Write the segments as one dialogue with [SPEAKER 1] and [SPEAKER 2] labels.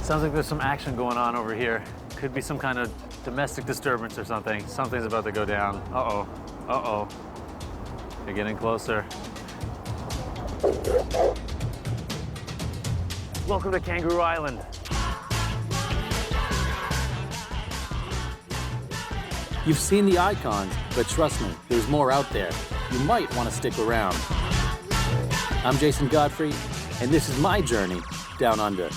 [SPEAKER 1] Sounds like there's some action going on over here. Could be some kind of domestic disturbance or something. Something's about to go down. Uh-oh. Uh-oh. They're getting closer. Welcome to Kangaroo Island.
[SPEAKER 2] You've seen the icons, but trust me, there's more out there. You might want to stick around. I'm Jason Godfrey, and this is my journey down under.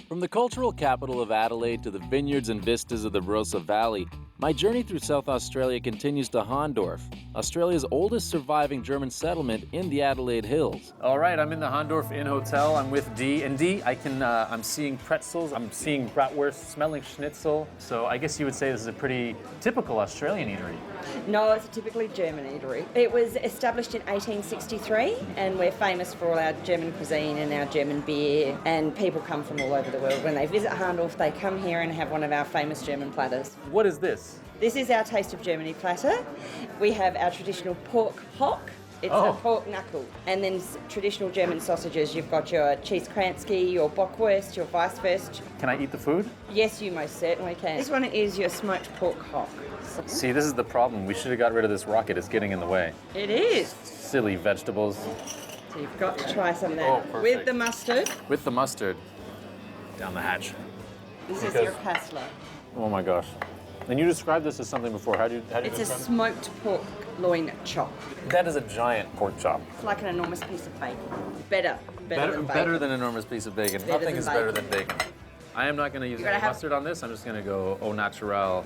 [SPEAKER 2] From the cultural capital of Adelaide to the vineyards and vistas of the Barossa Valley, my journey through South Australia continues to Hahndorf, Australia's oldest surviving German settlement in the Adelaide Hills.
[SPEAKER 1] All right, I'm in the Hahndorf Inn Hotel. I'm with Dee. And Dee, I'm seeing pretzels, I'm seeing bratwurst, smelling schnitzel. So I guess you would say this is a pretty typical Australian eatery.
[SPEAKER 3] No, it's a typically German eatery. It was established in 1863, and we're famous for all our German cuisine and our German beer, and people come from all over the world. When they visit Hahndorf, they come here and have one of our famous German platters.
[SPEAKER 1] What is this?
[SPEAKER 3] This is our Taste of Germany platter. We have our traditional pork hock. It's a pork knuckle. And then traditional German sausages. You've got your Cheesekranzke, your Bockwurst, your Weisswurst.
[SPEAKER 1] Can I eat the food?
[SPEAKER 3] Yes, you most certainly can. This one is your smoked pork hock.
[SPEAKER 1] See, this is the problem. We should have got rid of this rocket. It's getting in the way.
[SPEAKER 3] It is.
[SPEAKER 1] Silly vegetables.
[SPEAKER 3] So you've got to try some of that.
[SPEAKER 1] Oh, perfect.
[SPEAKER 3] With the mustard.
[SPEAKER 1] With the mustard. Down the hatch.
[SPEAKER 3] This is your pasla.
[SPEAKER 1] Oh my gosh. And you described this as something before. How do you
[SPEAKER 3] It's a
[SPEAKER 1] describe it?
[SPEAKER 3] smoked pork loin chop.
[SPEAKER 1] That is a giant pork chop.
[SPEAKER 3] It's like an enormous piece of bacon. Better than bacon.
[SPEAKER 1] Better than an enormous piece of bacon.
[SPEAKER 3] Better
[SPEAKER 1] Nothing
[SPEAKER 3] than
[SPEAKER 1] is better
[SPEAKER 3] bacon.
[SPEAKER 1] than bacon. I am not going to use any mustard on this. I'm just going to go au naturel.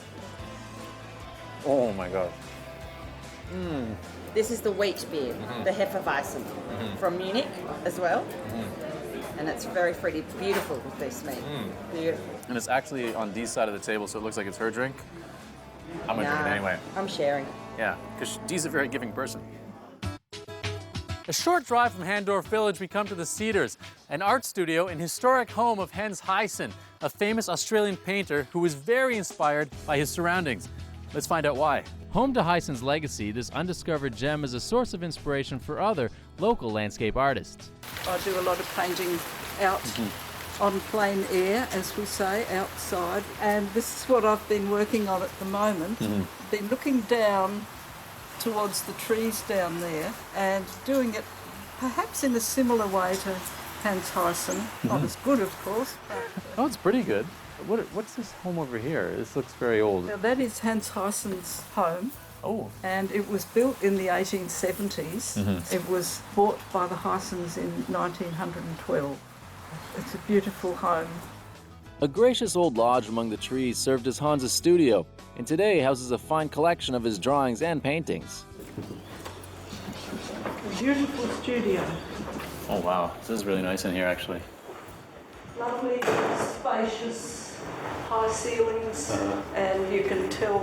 [SPEAKER 1] Oh my gosh.
[SPEAKER 3] This is the wheat beer, the Hefeweizen, from Munich as well. And it's very fruity, beautiful with this meat. Beautiful.
[SPEAKER 1] And it's actually on Dee's side of the table, so it looks like it's her drink. I'm going to drink it anyway.
[SPEAKER 3] I'm sharing.
[SPEAKER 1] Yeah, because Dee's a very giving person. A short drive from Hahndorf Village, we come to the Cedars, an art studio and historic home of Hans Huyssen, a famous Australian painter who was very inspired by his surroundings. Let's find out why. Home to Huyssen's legacy, this undiscovered gem is a source of inspiration for other local landscape artists.
[SPEAKER 4] I do a lot of painting out on plain air, as we say, outside, and this is what I've been working on at the moment. Been looking down towards the trees down there and doing it perhaps in a similar way to Hans Huyssen. Not as good, of course.
[SPEAKER 1] Oh, it's pretty good. What's this home over here? This looks very old.
[SPEAKER 4] Now, that is Hans Huyssen's home.
[SPEAKER 1] Oh.
[SPEAKER 4] And it was built in the 1870s. It was bought by the Huyssens in 1912. It's a beautiful home.
[SPEAKER 2] A gracious old lodge among the trees served as Hans's studio, and today houses a fine collection of his drawings and paintings.
[SPEAKER 4] A beautiful studio.
[SPEAKER 1] Oh, wow. This is really nice in here, actually.
[SPEAKER 4] Lovely, spacious, high ceilings, and you can tell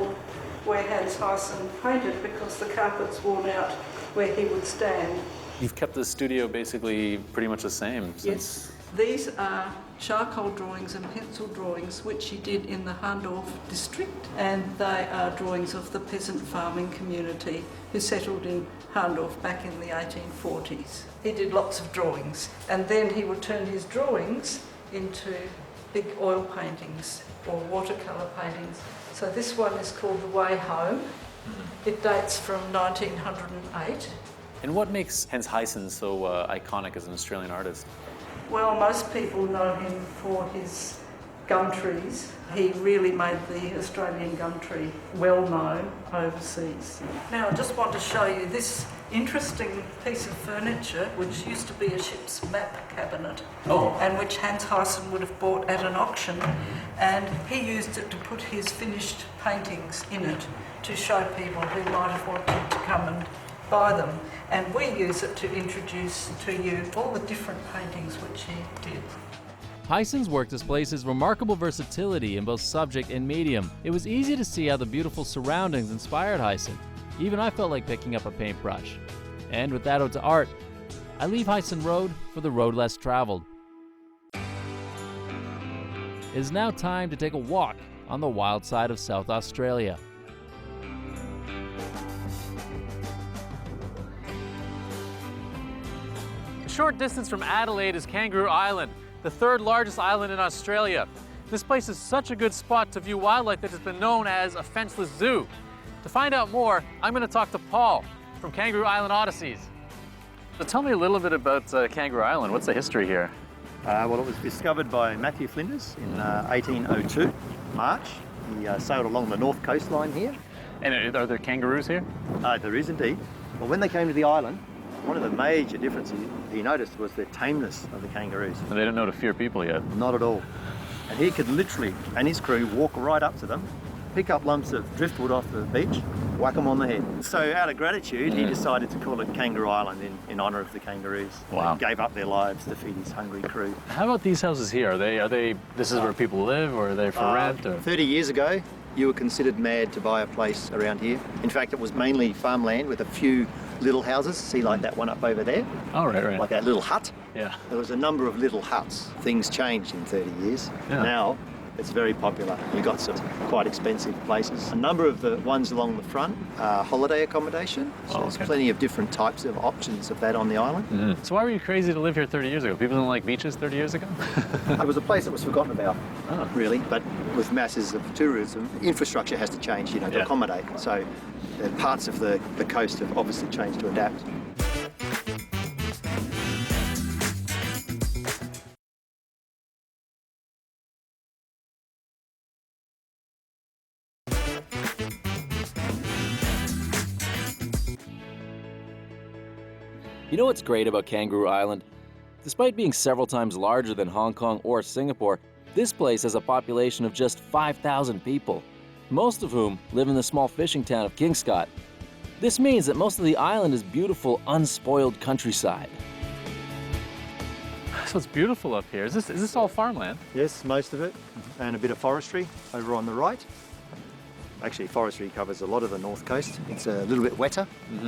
[SPEAKER 4] where Hans Huyssen painted because the carpet's worn out where he would stand.
[SPEAKER 1] You've kept the studio basically pretty much the same since...
[SPEAKER 4] Yes. These are charcoal drawings and pencil drawings which he did in the Hahndorf district, and they are drawings of the peasant farming community who settled in Hahndorf back in the 1840s. He did lots of drawings, and then he would turn his drawings into big oil paintings or watercolour paintings. So this one is called The Way Home. It dates from 1908.
[SPEAKER 1] And what makes Hans Huyssen so iconic as an Australian artist?
[SPEAKER 4] Well, most people know him for his gum trees. He really made the Australian gum tree well known overseas. Now, I just want to show you this interesting piece of furniture, which used to be a ship's map cabinet, and which Hans Huyssen would have bought at an auction, and he used it to put his finished paintings in it to show people who might have wanted to come and buy them. And we use it to introduce to you all the different paintings which he did.
[SPEAKER 2] Huyssen's work displays his remarkable versatility in both subject and medium. It was easy to see how the beautiful surroundings inspired Huyssen. Even I felt like picking up a paintbrush. And with that ode to art, I leave Huyssen Road for the road less traveled. It is now time to take a walk on the wild side of South Australia. A short distance from Adelaide is Kangaroo Island.
[SPEAKER 1] the third largest island in Australia. This place is such a good spot to view wildlife that has been known as a fenceless zoo. To find out more, I'm going to talk to Paul from Kangaroo Island Odysseys. So tell me a little bit about Kangaroo Island. What's the history here?
[SPEAKER 5] Well, it was discovered by Matthew Flinders in 1802, March. He sailed along the north coastline here.
[SPEAKER 1] And are there kangaroos here?
[SPEAKER 5] There is indeed. Well, when they came to the island, one of the major differences he noticed was the tameness of the kangaroos.
[SPEAKER 1] They didn't know to fear people yet.
[SPEAKER 5] Not at all. And he could literally, and his crew, walk right up to them, pick up lumps of driftwood off the beach, whack them on the head. So out of gratitude, he decided to call it Kangaroo Island in honour of the kangaroos.
[SPEAKER 1] Wow.
[SPEAKER 5] They gave up their lives to feed his hungry crew.
[SPEAKER 1] How about these houses here? Are they this is where people live, or are they for rent? Or?
[SPEAKER 5] 30 years ago, you were considered mad to buy a place around here. In fact, it was mainly farmland with a few little houses. See, like that one up over there?
[SPEAKER 1] Oh, right.
[SPEAKER 5] Like that little hut.
[SPEAKER 1] Yeah.
[SPEAKER 5] There was a number of little huts. Things changed in 30 years.
[SPEAKER 1] Yeah.
[SPEAKER 5] Now, it's very popular. We've got some quite expensive places. A number of the ones along the front are holiday accommodation. So there's plenty of different types of options of that on the island.
[SPEAKER 1] So why were you crazy to live here 30 years ago? People didn't like beaches 30 years ago?
[SPEAKER 5] It was a place that was forgotten about, really. But with masses of tourism, infrastructure has to change, to accommodate. So parts of the coast have obviously changed to adapt.
[SPEAKER 2] You know what's great about Kangaroo Island? Despite being several times larger than Hong Kong or Singapore, this place has a population of just 5,000 people, most of whom live in the small fishing town of Kingscott. This means that most of the island is beautiful, unspoiled countryside.
[SPEAKER 1] So it's beautiful up here. Is this all farmland?
[SPEAKER 5] Yes, most of it, and a bit of forestry over on the right. Actually, forestry covers a lot of the north coast. It's a little bit wetter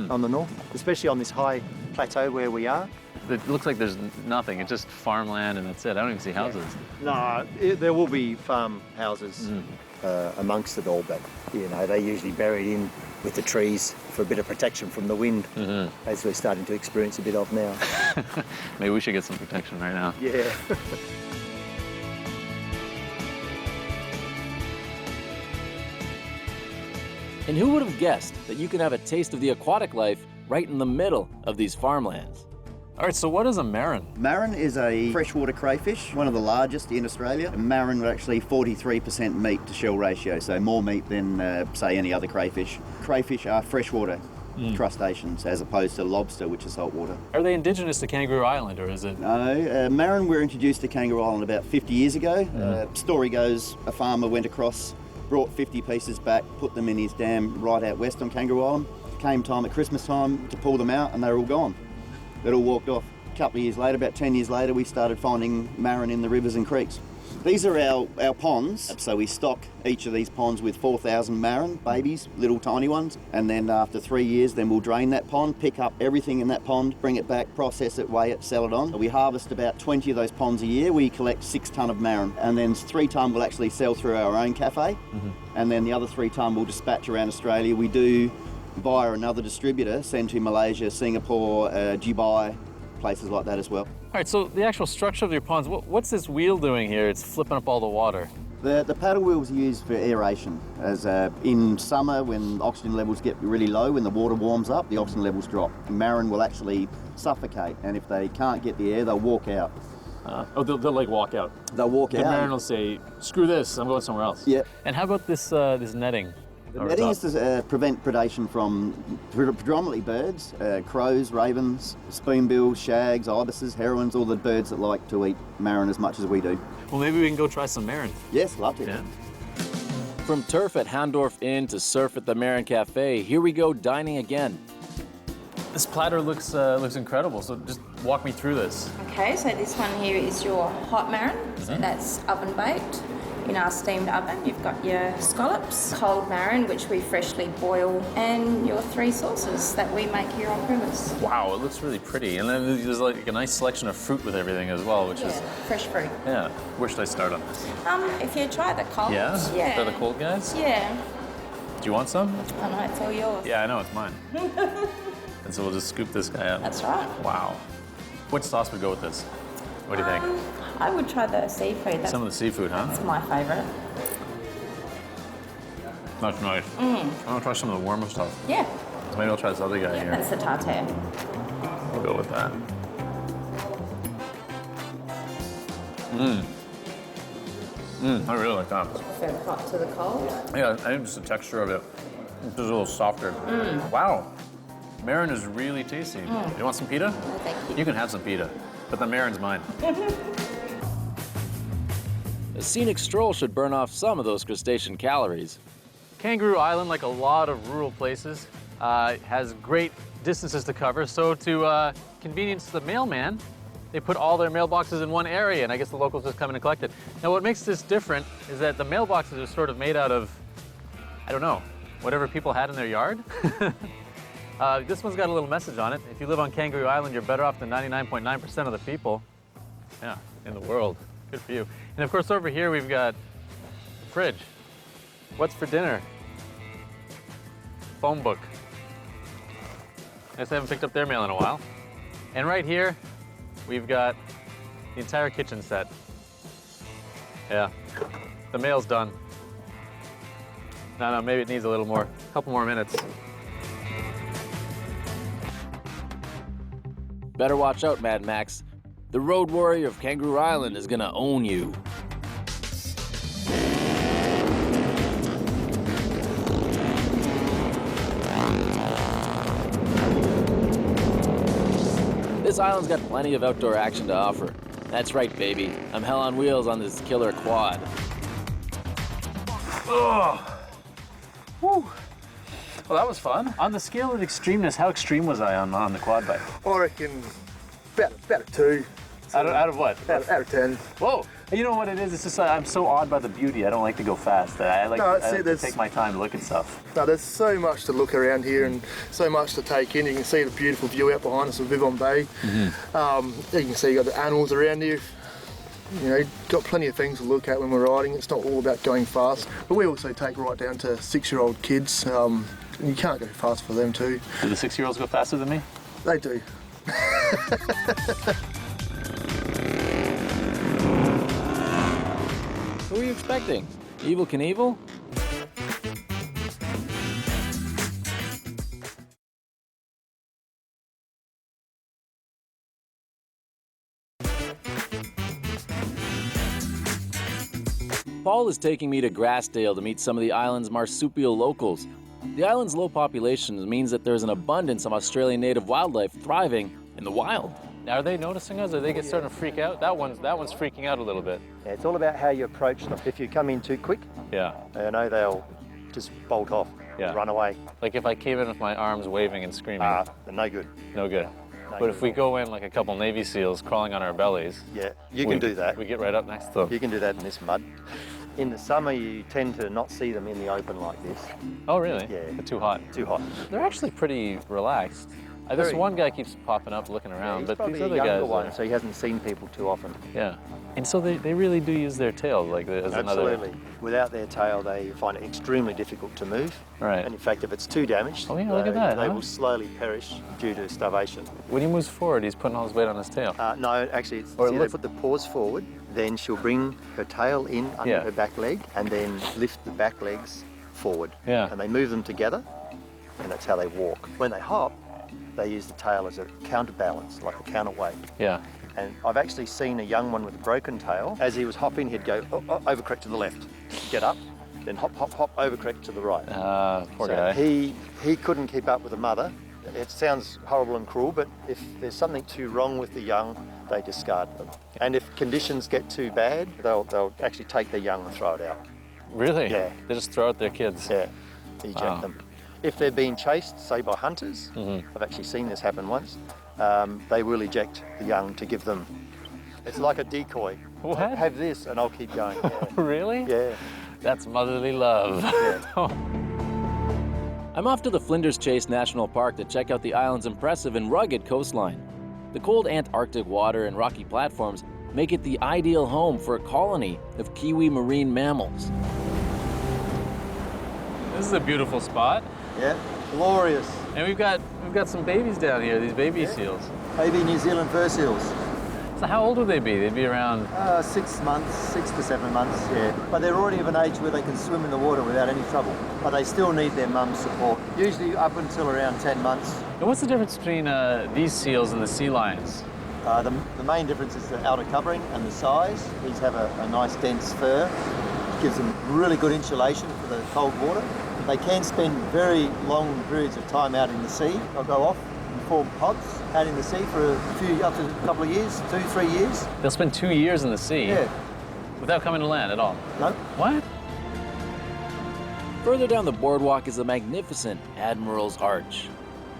[SPEAKER 5] on the north, especially on this high plateau where we are.
[SPEAKER 1] It looks like there's nothing. It's just farmland and that's it. I don't even see houses.
[SPEAKER 5] No, there will be farm houses amongst it all, but they're usually buried in with the trees for a bit of protection from the wind, as we're starting to experience a bit of now.
[SPEAKER 1] Maybe we should get some protection right now.
[SPEAKER 5] Yeah.
[SPEAKER 2] And who would have guessed that you can have a taste of the aquatic life right in the middle of these farmlands?
[SPEAKER 1] All right, so what is a marron?
[SPEAKER 6] Marron is a freshwater crayfish, one of the largest in Australia. A marron are actually 43% meat to shell ratio, so more meat than, say, any other crayfish. Crayfish are freshwater crustaceans as opposed to lobster, which is saltwater.
[SPEAKER 1] Are they indigenous to Kangaroo Island, or is it?
[SPEAKER 6] No, marron were introduced to Kangaroo Island about 50 years ago. Story goes, a farmer went across, brought 50 pieces back, put them in his dam right out west on Kangaroo Island. Came time at Christmas time to pull them out and they were all gone. They'd all walked off. A couple of years later, about 10 years later, we started finding marron in the rivers and creeks. These are our ponds, so we stock each of these ponds with 4,000 marron babies, little tiny ones, and then after 3 years, then we'll drain that pond, pick up everything in that pond, bring it back, process it, weigh it, sell it on. We harvest about 20 of those ponds a year. We collect 6 tonne of marron, and then 3 tonne we'll actually sell through our own cafe, and then the other 3 tonne we'll dispatch around Australia. We do, via another distributor, send to Malaysia, Singapore, Dubai, places like that as well.
[SPEAKER 1] All right, so the actual structure of your ponds, what's this wheel doing here? It's flipping up all the water.
[SPEAKER 6] The paddle wheel's used for aeration. As in summer, when oxygen levels get really low, when the water warms up, the oxygen levels drop. Marron will actually suffocate, and if they can't get the air, they'll walk out.
[SPEAKER 1] They'll like walk out.
[SPEAKER 6] They'll walk
[SPEAKER 1] The
[SPEAKER 6] out.
[SPEAKER 1] marron will say, screw this, I'm going somewhere else.
[SPEAKER 6] Yeah.
[SPEAKER 1] And how about this this netting?
[SPEAKER 6] The
[SPEAKER 1] over
[SPEAKER 6] netting
[SPEAKER 1] top?
[SPEAKER 6] is to prevent predation from predominantly birds, crows, ravens, spoonbills, shags, ibises, herons, all the birds that like to eat marron as much as we do.
[SPEAKER 1] Well, maybe we can go try some marron.
[SPEAKER 6] Yes, love to.
[SPEAKER 1] Yeah.
[SPEAKER 2] From turf at Handorf Inn to surf at the Marron Cafe, here we go dining again.
[SPEAKER 1] This platter looks incredible, so just walk me through this.
[SPEAKER 7] Okay, so this one here is your hot marron. So that's oven baked in our steamed oven. You've got your scallops, cold marron, which we freshly boil, and your 3 sauces that we make here on premise.
[SPEAKER 1] Wow, it looks really pretty. And then there's like a nice selection of fruit with everything as well, which is,
[SPEAKER 7] fresh fruit.
[SPEAKER 1] yeah. Where should I start on this?
[SPEAKER 7] If you try the cold,
[SPEAKER 1] Yeah?
[SPEAKER 7] yeah.
[SPEAKER 1] Try the cold guys?
[SPEAKER 7] Yeah.
[SPEAKER 1] Do you want some?
[SPEAKER 7] I know, it's all yours.
[SPEAKER 1] Yeah, I know, it's mine. And so we'll just scoop this guy up.
[SPEAKER 7] That's right.
[SPEAKER 1] Wow. What sauce would go with this? What do you think?
[SPEAKER 7] I would try the seafood. That's
[SPEAKER 1] Some of the seafood, huh?
[SPEAKER 7] my favourite.
[SPEAKER 1] That's nice. I'm gonna try some of the warmer stuff.
[SPEAKER 7] Yeah,
[SPEAKER 1] Maybe I'll try this other guy here.
[SPEAKER 7] that's the tartare.
[SPEAKER 1] I'll go with that. I really like that.
[SPEAKER 7] From hot to the cold.
[SPEAKER 1] Yeah, I think just the texture of it is a little softer. Wow. Marin is really tasty. You want some pita?
[SPEAKER 7] No, thank you.
[SPEAKER 1] You can have some pita, but the marin's mine.
[SPEAKER 2] A scenic stroll should burn off some of those crustacean calories.
[SPEAKER 1] Kangaroo Island, like a lot of rural places, has great distances to cover. So to convenience the mailman, they put all their mailboxes in one area, and I guess the locals just come in and collect it. Now, what makes this different is that the mailboxes are sort of made out of, I don't know, whatever people had in their yard. This one's got a little message on it. If you live on Kangaroo Island, you're better off than 99.9% of the people, yeah, in the world. Good for you. And of course, over here we've got the fridge. What's for dinner? Phone book. I guess I haven't picked up their mail in a while. And right here, we've got the entire kitchen set. Yeah, the mail's done. No, maybe it needs a little more, a couple more minutes.
[SPEAKER 2] Better watch out, Mad Max. The road warrior of Kangaroo Island is gonna own you. This island's got plenty of outdoor action to offer. That's right, baby. I'm hell on wheels on this killer quad.
[SPEAKER 1] Oh, whew. Well, that was fun. On the scale of extremeness, how extreme was I on the quad bike?
[SPEAKER 8] I reckon about a 2.
[SPEAKER 1] Out of what?
[SPEAKER 8] Out of 10.
[SPEAKER 1] Whoa. You know what it is? It's just I'm so awed by the beauty. I don't like to go fast. I like to take my time to look at stuff.
[SPEAKER 8] No, there's so much to look around here and so much to take in. You can see the beautiful view out behind us of Vivon Bay. You can see you got the animals around you. You know, got plenty of things to look at when we're riding. It's not all about going fast, but we also take right down to 6-year-old kids. And you can't go fast for them too.
[SPEAKER 1] Do the 6-year-olds go faster than me?
[SPEAKER 8] They do.
[SPEAKER 2] Who are you expecting? Evel Knievel? Paul is taking me to Grassdale to meet some of the island's marsupial locals. The island's low population means that there's an abundance of Australian native wildlife thriving in the wild.
[SPEAKER 1] Are they noticing us? Are they starting to freak out? That one's freaking out a little bit.
[SPEAKER 5] Yeah, it's all about how you approach them. If you come in too quick,
[SPEAKER 1] Yeah.
[SPEAKER 5] I know they'll just bolt off,
[SPEAKER 1] Yeah.
[SPEAKER 5] run away.
[SPEAKER 1] Like if I came in with my arms waving and screaming,
[SPEAKER 5] They're no good.
[SPEAKER 1] no good. But if we go in like a couple Navy SEALs crawling on our bellies,
[SPEAKER 5] Yeah, you can do that.
[SPEAKER 1] We get right up next to them.
[SPEAKER 5] You can do that in this mud. In the summer, you tend to not see them in the open like this.
[SPEAKER 1] Oh, really?
[SPEAKER 5] Yeah.
[SPEAKER 1] They're too hot.
[SPEAKER 5] Too hot.
[SPEAKER 1] They're actually pretty relaxed. This
[SPEAKER 5] Very.
[SPEAKER 1] one guy keeps popping up looking around,
[SPEAKER 5] He's
[SPEAKER 1] but
[SPEAKER 5] probably
[SPEAKER 1] these
[SPEAKER 5] a
[SPEAKER 1] other
[SPEAKER 5] younger
[SPEAKER 1] guys
[SPEAKER 5] one,
[SPEAKER 1] are,
[SPEAKER 5] so he hasn't seen people too often.
[SPEAKER 1] yeah. And so they really do use their tails like as
[SPEAKER 5] Absolutely. Without their tail, they find it extremely difficult to move.
[SPEAKER 1] Right.
[SPEAKER 5] And in fact, if it's too damaged,
[SPEAKER 1] Oh, yeah, look at that,
[SPEAKER 5] they
[SPEAKER 1] huh?
[SPEAKER 5] will slowly perish due to starvation.
[SPEAKER 1] When he moves forward, he's putting all his weight on his tail.
[SPEAKER 5] No, actually, it's,
[SPEAKER 1] Or it
[SPEAKER 5] see, they
[SPEAKER 1] looks-
[SPEAKER 5] put the paws forward, then she'll bring her tail in under
[SPEAKER 1] Yeah.
[SPEAKER 5] her back leg, and then lift the back legs forward.
[SPEAKER 1] Yeah.
[SPEAKER 5] And they move them together, and that's how they walk. When they hop, they use the tail as a counterbalance, like a counterweight.
[SPEAKER 1] Yeah.
[SPEAKER 5] And I've actually seen a young one with a broken tail. As he was hopping, he'd go overcorrect to the left, get up, then hop, hop, hop, overcorrect to the right.
[SPEAKER 1] Poor
[SPEAKER 5] So
[SPEAKER 1] guy.
[SPEAKER 5] he couldn't keep up with the mother. It sounds horrible and cruel, but if there's something too wrong with the young, they discard them. And if conditions get too bad, they'll actually take their young and throw it out.
[SPEAKER 1] Really?
[SPEAKER 5] Yeah.
[SPEAKER 1] They just throw out their kids.
[SPEAKER 5] Yeah, eject
[SPEAKER 1] Wow.
[SPEAKER 5] them. If they're being chased, say by hunters, I've actually seen this happen once, they will eject the young to give them, it's like a decoy.
[SPEAKER 1] What?
[SPEAKER 5] Have this and I'll keep going. Yeah.
[SPEAKER 1] Really?
[SPEAKER 5] Yeah.
[SPEAKER 1] That's motherly love.
[SPEAKER 2] I'm off to the Flinders Chase National Park to check out the island's impressive and rugged coastline. The cold Antarctic water and rocky platforms make it the ideal home for a colony of Kiwi marine mammals.
[SPEAKER 1] This is a beautiful spot.
[SPEAKER 5] Yeah, glorious.
[SPEAKER 1] And we've got some babies down here, these baby seals.
[SPEAKER 5] Baby New Zealand fur seals.
[SPEAKER 1] So how old would they be? They'd be around...
[SPEAKER 5] 6 months, 6 to 7 months, yeah. But they're already of an age where they can swim in the water without any trouble. But they still need their mum's support, usually up until around 10 months.
[SPEAKER 1] And what's the difference between these seals and the sea lions?
[SPEAKER 5] The main difference is the outer covering and the size. These have a nice dense fur. It gives them really good insulation for the cold water. They can spend very long periods of time out in the sea. They'll go off and form pods out in the sea for up to a couple of years, 2, 3 years.
[SPEAKER 1] They'll spend 2 years in the sea?
[SPEAKER 5] Yeah.
[SPEAKER 1] Without coming to land at all?
[SPEAKER 5] No.
[SPEAKER 1] What?
[SPEAKER 2] Further down the boardwalk is the magnificent Admiral's Arch.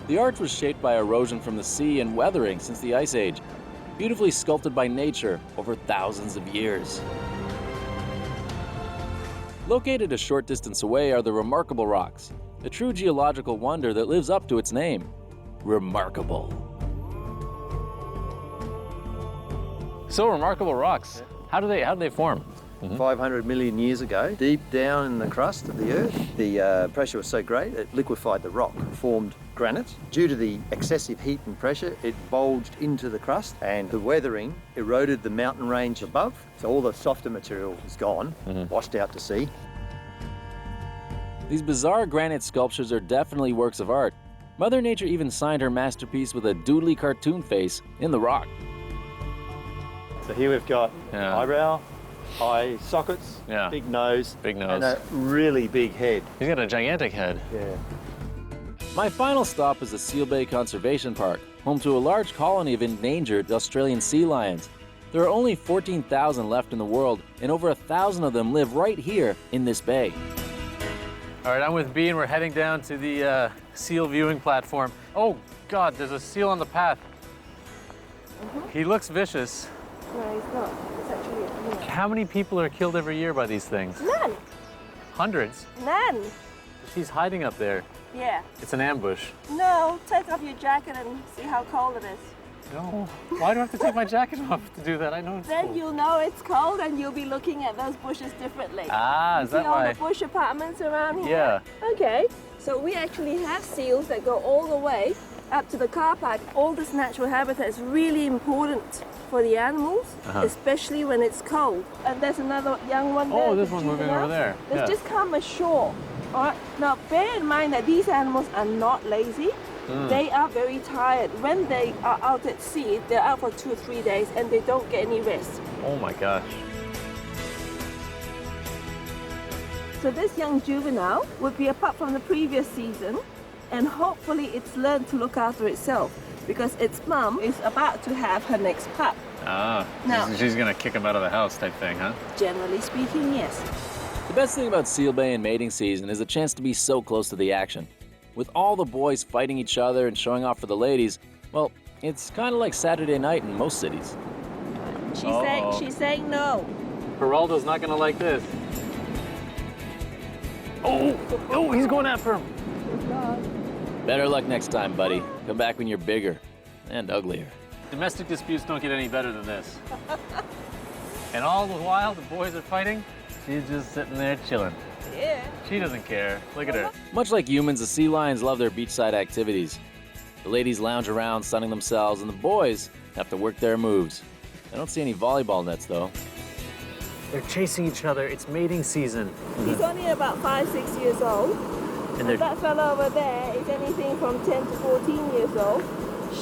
[SPEAKER 2] The arch was shaped by erosion from the sea and weathering since the Ice Age, beautifully sculpted by nature over thousands of years. Located a short distance away are the Remarkable Rocks, a true geological wonder that lives up to its name. Remarkable.
[SPEAKER 1] So Remarkable Rocks, how do they form?
[SPEAKER 5] 500 million years ago, deep down in the crust of the Earth, the pressure was so great it liquefied the rock, formed granite. Due to the excessive heat and pressure, it bulged into the crust, and the weathering eroded the mountain range above, so all the softer material is gone, washed out to sea.
[SPEAKER 2] These bizarre granite sculptures are definitely works of art. Mother Nature even signed her masterpiece with a doodly cartoon face in the rock.
[SPEAKER 5] So here we've got eyebrow, eye sockets, big nose, and a really big head.
[SPEAKER 1] He's got a gigantic head.
[SPEAKER 5] Yeah.
[SPEAKER 2] My final stop is the Seal Bay Conservation Park, home to a large colony of endangered Australian sea lions. There are only 14,000 left in the world, and over 1,000 of them live right here in this bay.
[SPEAKER 1] All right, I'm with B, and we're heading down to the seal viewing platform. Oh, God, there's a seal on the path. He looks vicious.
[SPEAKER 9] No, he's not. It's actually a female.
[SPEAKER 1] How many people are killed every year by these things?
[SPEAKER 9] None.
[SPEAKER 1] Hundreds.
[SPEAKER 9] None.
[SPEAKER 1] She's hiding up there.
[SPEAKER 9] Yeah.
[SPEAKER 1] It's an ambush.
[SPEAKER 9] No, take off your jacket and see how cold it is.
[SPEAKER 1] No. Why do I have to take my jacket off to do that? I know it's
[SPEAKER 9] Then
[SPEAKER 1] cold.
[SPEAKER 9] you'll know it's cold and you'll be looking at those bushes differently.
[SPEAKER 1] Ah, is that
[SPEAKER 9] See all
[SPEAKER 1] why?
[SPEAKER 9] the bush apartments around here?
[SPEAKER 1] Yeah.
[SPEAKER 9] Okay. So we actually have seals that go all the way up to the car park. All this natural habitat is really important for the animals, especially when it's cold. And there's another young one there.
[SPEAKER 1] Oh, there's one
[SPEAKER 9] juvenile.
[SPEAKER 1] moving over there.
[SPEAKER 9] Let's just come ashore. All right. Now, bear in mind that these animals are not lazy. They are very tired. When they are out at sea, they're out for 2 or 3 days and they don't get any rest.
[SPEAKER 1] Oh my gosh.
[SPEAKER 9] So this young juvenile would be a pup from the previous season, and hopefully it's learned to look after itself because its mum is about to have her next pup.
[SPEAKER 1] Ah,
[SPEAKER 9] Now-
[SPEAKER 1] she's gonna kick him out of the house type thing, huh?
[SPEAKER 9] Generally speaking, yes.
[SPEAKER 2] The best thing about Seal Bay and mating season is the chance to be so close to the action. With all the boys fighting each other and showing off for the ladies, well, it's kind of like Saturday night in most cities.
[SPEAKER 9] She's saying no.
[SPEAKER 1] Geraldo's not gonna like this. Oh, he's going after him.
[SPEAKER 2] Better luck next time, buddy. Come back when you're bigger and uglier.
[SPEAKER 1] Domestic disputes don't get any better than this. And all the while the boys are fighting, she's just sitting there chilling.
[SPEAKER 9] Yeah.
[SPEAKER 1] She doesn't care. Look at her.
[SPEAKER 2] Much like humans, the sea lions love their beachside activities. The ladies lounge around sunning themselves, and the boys have to work their moves. I don't see any volleyball nets, though.
[SPEAKER 1] They're chasing each other. It's mating season.
[SPEAKER 9] He's only about 5, 6 years old.
[SPEAKER 1] And
[SPEAKER 9] And that fellow over there is anything from 10 to 14 years old.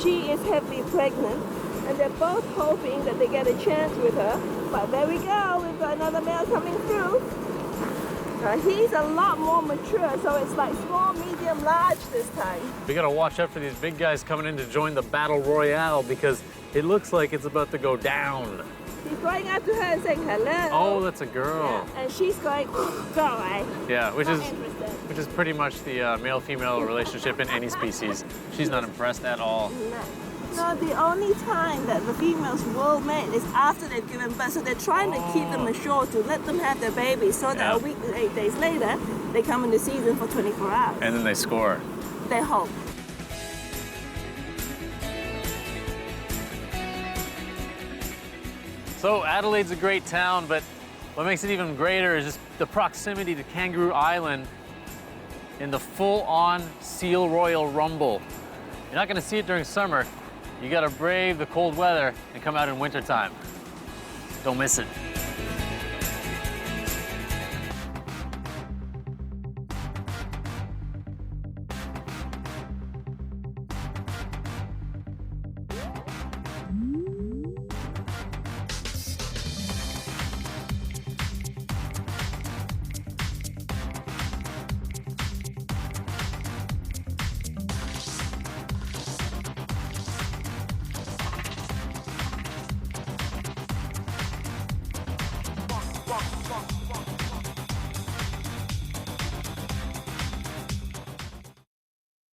[SPEAKER 9] She is heavily pregnant, and they're both hoping that they get a chance with her. But there we go, we've got another male coming through. He's a lot more mature, so it's like small, medium, large this time.
[SPEAKER 1] we gotta watch out for these big guys coming in to join the battle royale because it looks like it's about to go down.
[SPEAKER 9] He's going up to her and saying hello.
[SPEAKER 1] Oh, that's a girl.
[SPEAKER 9] Yeah, and she's going, go away.
[SPEAKER 1] Yeah, which
[SPEAKER 9] Not
[SPEAKER 1] is
[SPEAKER 9] interested.
[SPEAKER 1] which is pretty much the male-female relationship in any species. She's not impressed at all.
[SPEAKER 9] No, the only time that the females will mate is after they've given birth. So they're trying to keep them ashore to let them have their babies so that a week to 8 days later, they come in the season for 24 hours.
[SPEAKER 1] And then they score.
[SPEAKER 9] They hope.
[SPEAKER 1] So Adelaide's a great town, but what makes it even greater is just the proximity to Kangaroo Island in the full-on Seal Royal Rumble. You're not gonna see it during summer. You gotta brave the cold weather and come out in wintertime. Don't miss it.